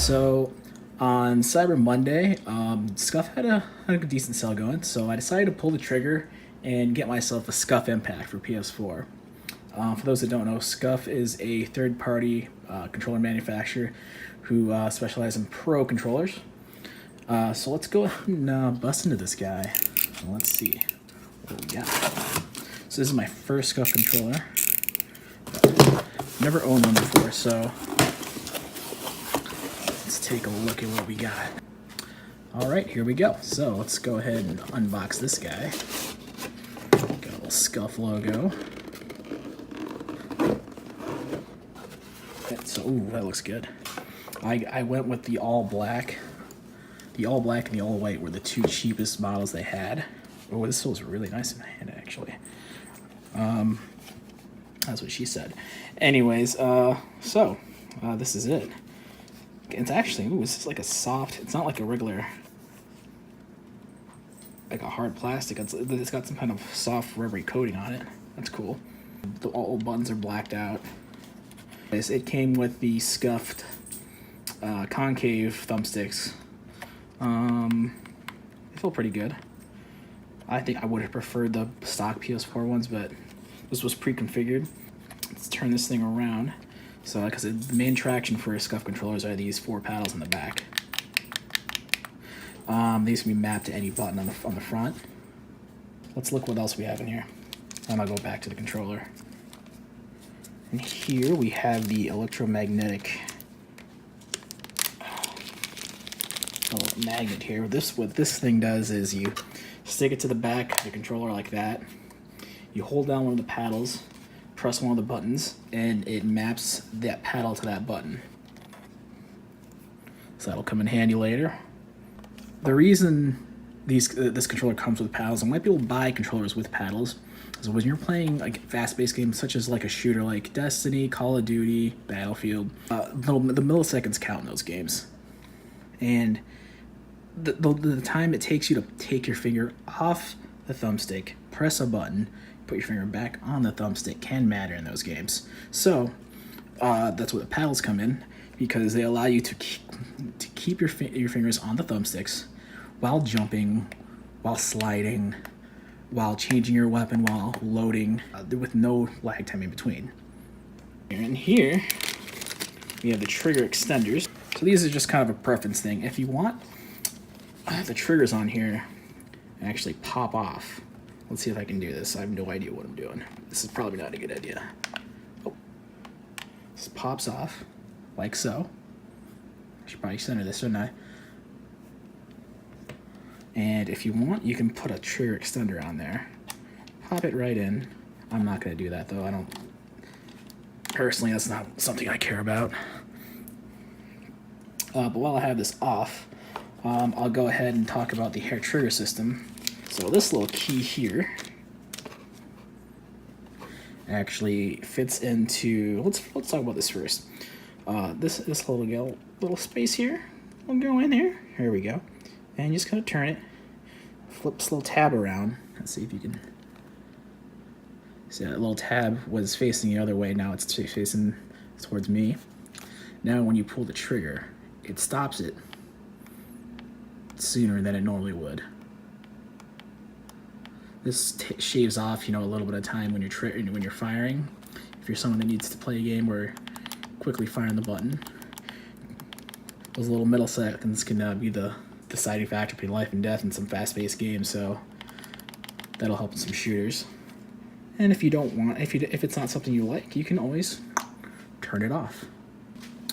So on Cyber Monday, Scuf had a decent sale going, so I decided to pull the trigger and get myself a Scuf Impact for PS4. For those that don't know, Scuf is a third-party controller manufacturer who specializes in pro controllers. So let's go ahead and bust into this guy. Let's see what we got. So this is my first Scuf controller. Never owned one before, so let's take a look at what we got. All right, here we go. So let's go ahead and unbox this guy. Got a little Scuf logo. So, ooh, that looks good. I went with the all black. The all black and the all white were the two cheapest models they had. Oh, this feels really nice in my hand, actually. That's what she said. Anyways, this is it. It's actually, ooh, this is like a soft, it's not like a regular, like a hard plastic. It's got some kind of soft rubbery coating on it. That's cool. All buttons are blacked out. It came with the scuffed concave thumbsticks. They feel pretty good. I think I would have preferred the stock PS4 ones, but this was pre-configured. Let's turn this thing around. So, because the main traction for Scuf controllers are these 4 paddles in the back. These can be mapped to any button on the front. Let's look what else we have in here. And I'll go back to the controller. And here we have the electromagnetic magnet here. What this thing does is you stick it to the back of the controller like that. You hold down one of the paddles, press one of the buttons, and it maps that paddle to that button. So that'll come in handy later. The reason this controller comes with paddles, and why people buy controllers with paddles, is when you're playing like fast-paced games such as like a shooter like Destiny, Call of Duty, Battlefield, the milliseconds count in those games. And the time it takes you to take your finger off the thumbstick, press a button, put your finger back on the thumbstick can matter in those games. So that's where the paddles come in, because they allow you to keep your fingers on the thumbsticks while jumping, while sliding, while changing your weapon, while loading, with no lag time in between. And here we have the trigger extenders. So these are just kind of a preference thing. If you want the triggers on here actually pop off. Let's see if I can do this. I have no idea what I'm doing. This is probably not a good idea. Oh. This pops off, like so. I should probably center this, shouldn't I? And if you want, you can put a trigger extender on there. Pop it right in. I'm not going to do that, though. I don't... Personally, that's not something I care about. But while I have this off, I'll go ahead and talk about the hair trigger system. So this little key here actually fits into, let's talk about this first. This little space here will go in here. Here we go. And you just kind of turn it, flip this little tab around. Let's see if you can see that little tab was facing the other way. Now it's facing towards me. Now when you pull the trigger, it stops it sooner than it normally would. This shaves off, a little bit of time when you're firing. If you're someone that needs to play a game where quickly firing the button, those little milliseconds can be the deciding factor between life and death in some fast-paced games. So that'll help in some shooters. And if you don't want, if it's not something you like, you can always turn it off.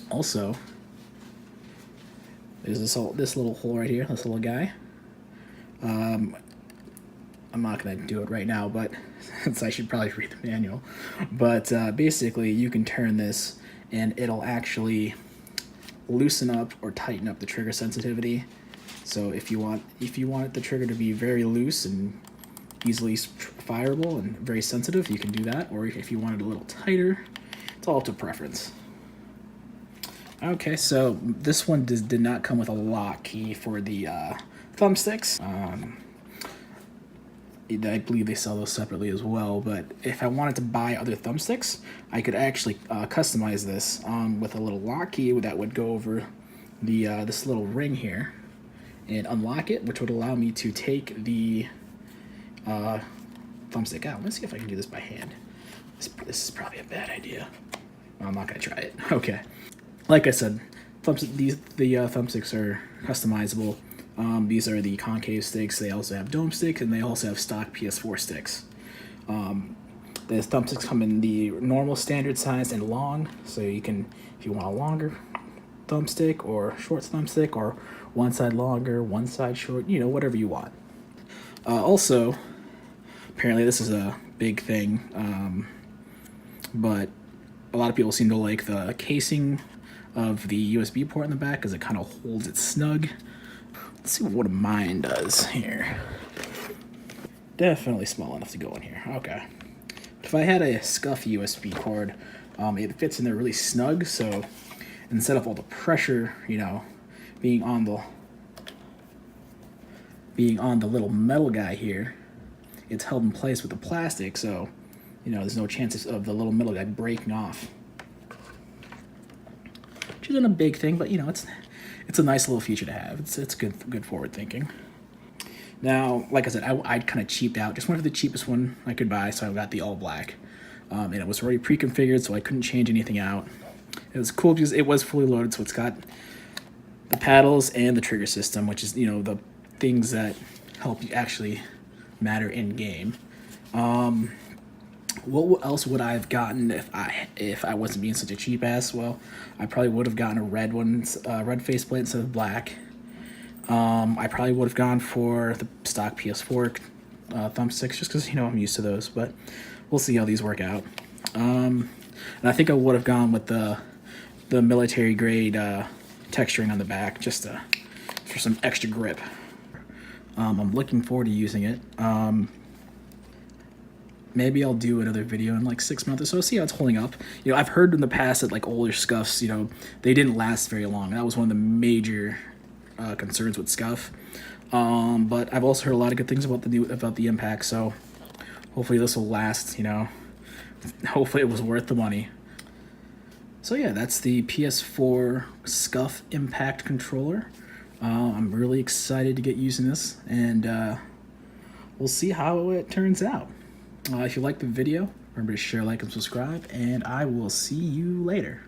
Also, there's this little hole right here, this little guy. I'm not going to do it right now, but since I should probably read the manual. But basically, you can turn this, and it'll actually loosen up or tighten up the trigger sensitivity. So if you want the trigger to be very loose and easily fireable and very sensitive, you can do that. Or if you want it a little tighter, it's all up to preference. Okay, so this one did not come with a lock key for the thumbsticks. I believe they sell those separately as well, but if I wanted to buy other thumbsticks, I could actually customize this with a little lock key that would go over this little ring here and unlock it, which would allow me to take the thumbstick out. Let's see if I can do this by hand. This is probably a bad idea. Well, I'm not gonna try it. Okay. Like I said, the thumbsticks are customizable. These are the concave sticks. They also have dome sticks, and they also have stock PS4 sticks. The thumbsticks come in the normal standard size and long, so you can, if you want a longer thumbstick or short thumbstick, or one side longer, one side short, you know, whatever you want. Also, apparently this is a big thing, but a lot of people seem to like the casing of the USB port in the back because it kind of holds it snug. Let's see what one of mine does here. Definitely small enough to go in here. Okay. If I had a Scuf USB cord, it fits in there really snug, so instead of all the pressure, you know, being on the little metal guy here, it's held in place with the plastic, so you know there's no chances of the little metal guy breaking off. Which isn't a big thing, but you know it's a nice little feature to have. It's good forward thinking. Now, like I said, I kind of cheaped out. Just went for the cheapest one I could buy, so I got the all black. And it was already pre-configured, so I couldn't change anything out. It was cool because it was fully loaded, so it's got the paddles and the trigger system, which is, you know, the things that help you actually matter in game. What else would I have gotten if I wasn't being such a cheap ass? Well, I probably would have gotten a red faceplate instead of black. I probably would have gone for the stock PS4 thumbsticks just because, you know, I'm used to those, but we'll see how these work out. And I think I would have gone with the military grade texturing on the back just for some extra grip. I'm looking forward to using it. Maybe I'll do another video in like 6 months or so, see how it's holding up. You know, I've heard in the past that like older Scufs, you know, they didn't last very long. That was one of the major concerns with Scuf. But I've also heard a lot of good things about the Impact, so hopefully this will last, you know. Hopefully it was worth the money. So yeah, that's the PS4 Scuf Impact controller. I'm really excited to get using this, and we'll see how it turns out. If you like the video, remember to share, like, and subscribe, and I will see you later.